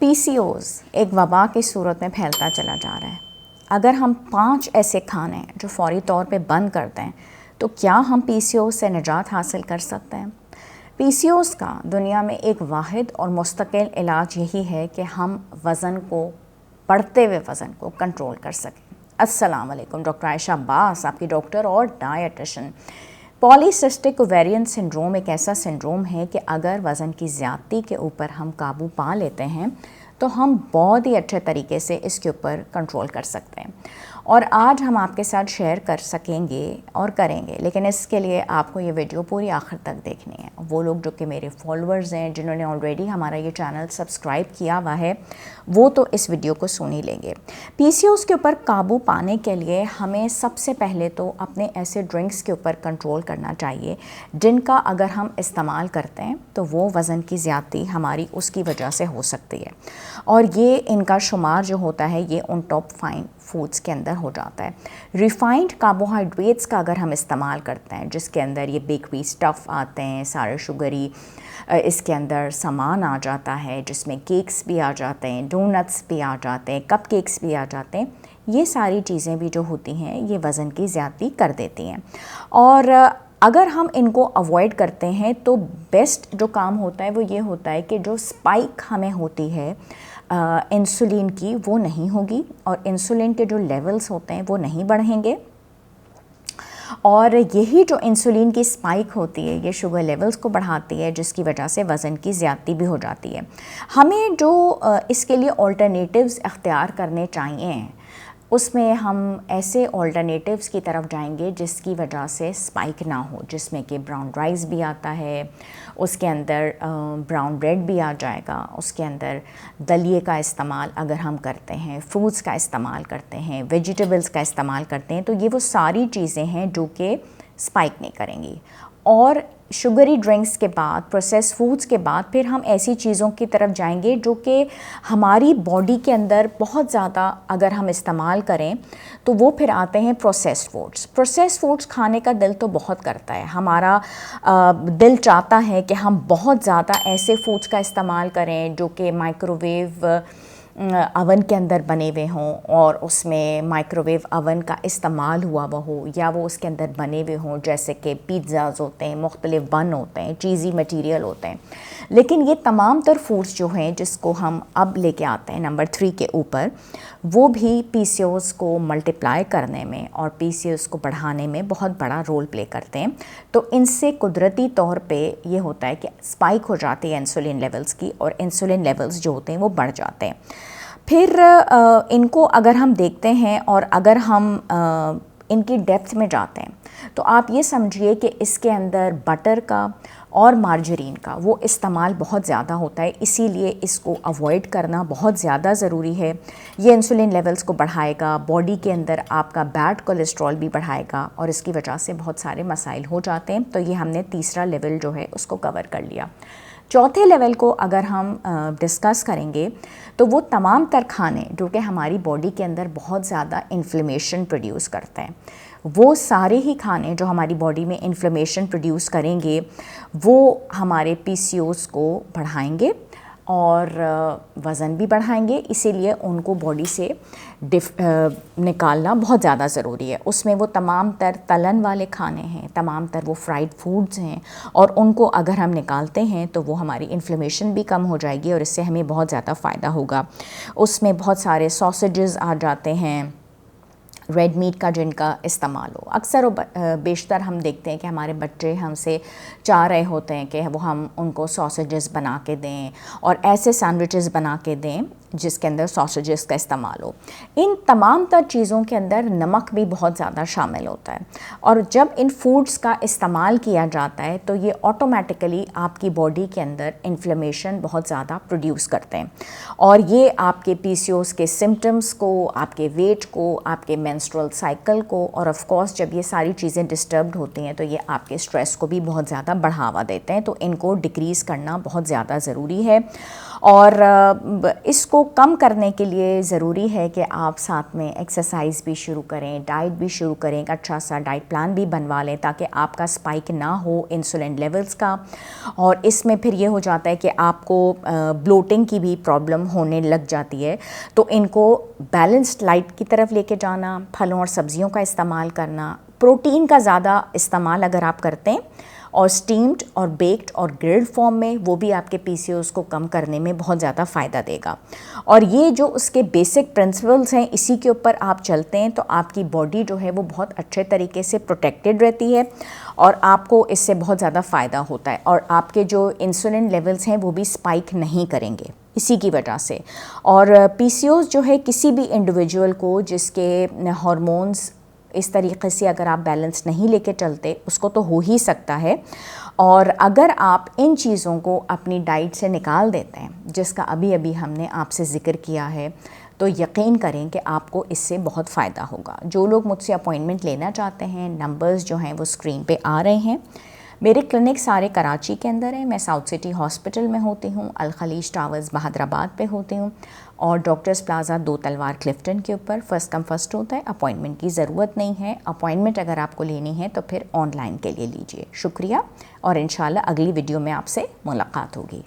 PCOS एक वबा की सूरत में फैलता चला जा रहा है। अगर हम 5 ऐसे खाने जो फौरी तौर पे बंद कर दें तो क्या हम पीसीओस से निजात हासिल कर सकते हैं? पीसीओस का दुनिया में एक वाहिद और मुस्तकिल इलाज यही है कि हम वज़न को, बढ़ते हुए वज़न को कंट्रोल कर सकें। अस्सलाम वालेकुम, डॉक्टर आयशा अब्बास, आपकी डॉक्टर और डायटिशियन। पॉलीसिस्टिक ओवेरियन सिंड्रोम एक ऐसा सिंड्रोम है कि अगर वज़न की ज़्यादती के ऊपर हम काबू पा लेते हैं तो हम बहुत ही अच्छे तरीके से इसके ऊपर कंट्रोल कर सकते हैं। और आज हम आपके साथ शेयर कर सकेंगे और करेंगे, लेकिन इसके लिए आपको ये वीडियो पूरी आखिर तक देखनी है। वो लोग जो कि मेरे फॉलोअर्स हैं, जिन्होंने ऑलरेडी हमारा ये चैनल सब्सक्राइब किया हुआ है, वो तो इस वीडियो को सुन ही लेंगे। पीसीओएस के ऊपर काबू पाने के लिए हमें सबसे पहले तो अपने ऐसे ड्रिंक्स के ऊपर कंट्रोल करना चाहिए जिनका अगर हम इस्तेमाल करते हैं तो वो वज़न की ज़्यादती हमारी उसकी वजह से हो सकती है। और ये इनका शुमार जो होता है ये उन टॉप 5 फूड्स के अंदर हो जाता है। रिफाइंड कार्बोहाइड्रेट्स का अगर हम इस्तेमाल करते हैं, जिसके अंदर ये बेकरी स्टफ़ आते हैं, सारे शुगरी इसके अंदर सामान आ जाता है, जिसमें केक्स भी आ जाते हैं, डोनट्स भी आ जाते हैं, कप केक्स भी आ जाते हैं, ये सारी चीज़ें भी जो होती हैं ये वज़न की ज़्यादती कर देती हैं। और अगर हम इनको अवॉइड करते हैं तो बेस्ट जो काम होता है वो ये होता है कि जो स्पाइक हमें होती है इंसुलिन की, वो नहीं होगी और इंसुलिन के जो लेवल्स होते हैं वो नहीं बढ़ेंगे। और यही जो इंसुलिन की स्पाइक होती है ये शुगर लेवल्स को बढ़ाती है, जिसकी वजह से वज़न की ज़्यादती भी हो जाती है। हमें जो इसके लिए ऑल्टरनेटिव्स इख्तियार करने चाहिए, उसमें हम ऐसे ऑल्टरनेटिव्स की तरफ जाएंगे जिसकी वजह से स्पाइक ना हो, जिसमें कि ब्राउन राइस भी आता है, उसके अंदर ब्राउन ब्रेड भी आ जाएगा, उसके अंदर दलिए का इस्तेमाल अगर हम करते हैं, फ्रूट्स का इस्तेमाल करते हैं, वेजिटेबल्स का इस्तेमाल करते हैं, तो ये वो सारी चीज़ें हैं जो कि स्पाइक नहीं करेंगी। और शुगरी ड्रिंक्स के बाद, प्रोसेस फूड्स के बाद फिर हम ऐसी चीज़ों की तरफ जाएंगे जो कि हमारी बॉडी के अंदर बहुत ज़्यादा अगर हम इस्तेमाल करें तो वो फिर आते हैं प्रोसेस्ड फूड्स। प्रोसेस्ड फूड्स खाने का दिल तो बहुत करता है, हमारा दिल चाहता है कि हम बहुत ज़्यादा ऐसे फूड्स का इस्तेमाल करें जो कि माइक्रोवेव अवन के अंदर बने हुए हों और उसमें माइक्रोवेव अवन का इस्तेमाल हुआ हुआ हो, या वो उसके अंदर बने हुए हों, जैसे कि पिज़्ज़ाज़ होते हैं, मुख्तलिफ बन होते हैं, चीज़ी मटीरियल होते हैं। लेकिन ये तमाम तर फूड्स जो हैं जिसको हम अब लेके आते हैं नंबर 3 के ऊपर, वो भी पीसीओएस को मल्टीप्लाई करने में और पीसीओएस को बढ़ाने में बहुत बड़ा रोल प्ले करते हैं। तो इनसे कुदरती तौर पे ये होता है कि स्पाइक हो जाती है इंसुलिन लेवल्स की, और इंसुलिन लेवल्स जो होते हैं वो बढ़ जाते हैं। फिर इनको अगर हम देखते हैं और अगर हम इनकी डेप्थ में जाते हैं तो आप ये समझिए कि इसके अंदर बटर का और मार्जरीन का वो इस्तेमाल बहुत ज़्यादा होता है, इसीलिए इसको अवॉइड करना बहुत ज़्यादा ज़रूरी है। ये इंसुलिन लेवल्स को बढ़ाएगा, बॉडी के अंदर आपका बैड कोलेस्ट्रॉल भी बढ़ाएगा और इसकी वजह से बहुत सारे मसाइल हो जाते हैं। तो ये हमने तीसरा लेवल जो है उसको कवर कर लिया। चौथे लेवल को अगर हम डिस्कस करेंगे तो वो तमाम तर खाने जो कि हमारी बॉडी के अंदर बहुत ज़्यादा इन्फ्लेमेशन प्रोड्यूस करते हैं, वो सारे ही खाने जो हमारी बॉडी में इन्फ्लेमेशन प्रोड्यूस करेंगे वो हमारे पीसीओएस को बढ़ाएंगे और वज़न भी बढ़ाएंगे। इसीलिए उनको बॉडी से निकालना बहुत ज़्यादा ज़रूरी है। उसमें वो तमाम तर तलन वाले खाने हैं, तमाम तर वो फ्राइड फूड्स हैं, और उनको अगर हम निकालते हैं तो वो हमारी इन्फ्लेमेशन भी कम हो जाएगी और इससे हमें बहुत ज़्यादा फ़ायदा होगा। उसमें बहुत सारे सॉसेजेस आ जाते हैं, रेड मीट का जिनका इस्तेमाल हो। अक्सर बेशतर हम देखते हैं कि हमारे बच्चे हमसे चाह रहे होते हैं कि वो हम उनको सॉसेजेस बना के दें और ऐसे सैंडविचेस बना के दें जिसके अंदर सॉसेजेस का इस्तेमाल हो। इन तमाम तर चीज़ों के अंदर नमक भी बहुत ज़्यादा शामिल होता है, और जब इन फूड्स का इस्तेमाल किया जाता है तो ये ऑटोमेटिकली आपकी बॉडी के अंदर इन्फ्लेमेशन बहुत ज़्यादा प्रोड्यूस करते हैं, और ये आपके पीसीओएस के सिम्टम्स को, आपके वेट को, आपके मेंस्ट्रुअल साइकिल को, और ऑफ कोर्स जब ये सारी चीज़ें डिस्टर्ब्ड होती हैं तो ये आपके स्ट्रेस को भी बहुत ज़्यादा बढ़ावा देते हैं। तो इनको डिक्रीज़ करना बहुत ज़्यादा ज़रूरी है। और इसको कम करने के लिए ज़रूरी है कि आप साथ में एक्सरसाइज भी शुरू करें, डाइट भी शुरू करें, एक अच्छा सा डाइट प्लान भी बनवा लें ताकि आपका स्पाइक ना हो इंसुलिन लेवल्स का। और इसमें फिर ये हो जाता है कि आपको ब्लोटिंग की भी प्रॉब्लम होने लग जाती है। तो इनको बैलेंस्ड डाइट की तरफ लेके जाना, फलों और सब्जियों का इस्तेमाल करना, प्रोटीन का ज़्यादा इस्तेमाल अगर आप करते हैं और स्टीम्ड और बेक्ड और ग्रिल्ड फॉर्म में, वो भी आपके पीसीओएस को कम करने में बहुत ज़्यादा फ़ायदा देगा। और ये जो उसके बेसिक प्रिंसिपल्स हैं, इसी के ऊपर आप चलते हैं तो आपकी बॉडी जो है वो बहुत अच्छे तरीके से प्रोटेक्टेड रहती है और आपको इससे बहुत ज़्यादा फ़ायदा होता है। और आपके जो इंसुलिन लेवल्स हैं वो भी स्पाइक नहीं करेंगे इसी की वजह से। और पीसीओएस जो है किसी भी इंडिविजुअल को जिसके हार्मोन्स इस तरीके से अगर आप बैलेंस नहीं लेके चलते, उसको तो हो ही सकता है। और अगर आप इन चीज़ों को अपनी डाइट से निकाल देते हैं, जिसका अभी अभी हमने आपसे ज़िक्र किया है, तो यकीन करें कि आपको इससे बहुत फ़ायदा होगा। जो लोग मुझसे अपॉइंटमेंट लेना चाहते हैं, नंबर्स जो हैं वो स्क्रीन पे आ रहे हैं। मेरे क्लिनिक सारे कराची के अंदर हैं। मैं साउथ सिटी हॉस्पिटल में होती हूँ, अल खलीज टावर्स बहादराबाद पे होती हूँ, और डॉक्टर्स प्लाजा 2 तलवार क्लिफ्टन के ऊपर। फ़र्स्ट कम फ़र्स्ट होता है, अपॉइंटमेंट की ज़रूरत नहीं है। अपॉइंटमेंट अगर आपको लेनी है तो फिर ऑनलाइन के लिए लीजिए। शुक्रिया, और इंशाल्लाह अगली वीडियो में आपसे मुलाकात होगी।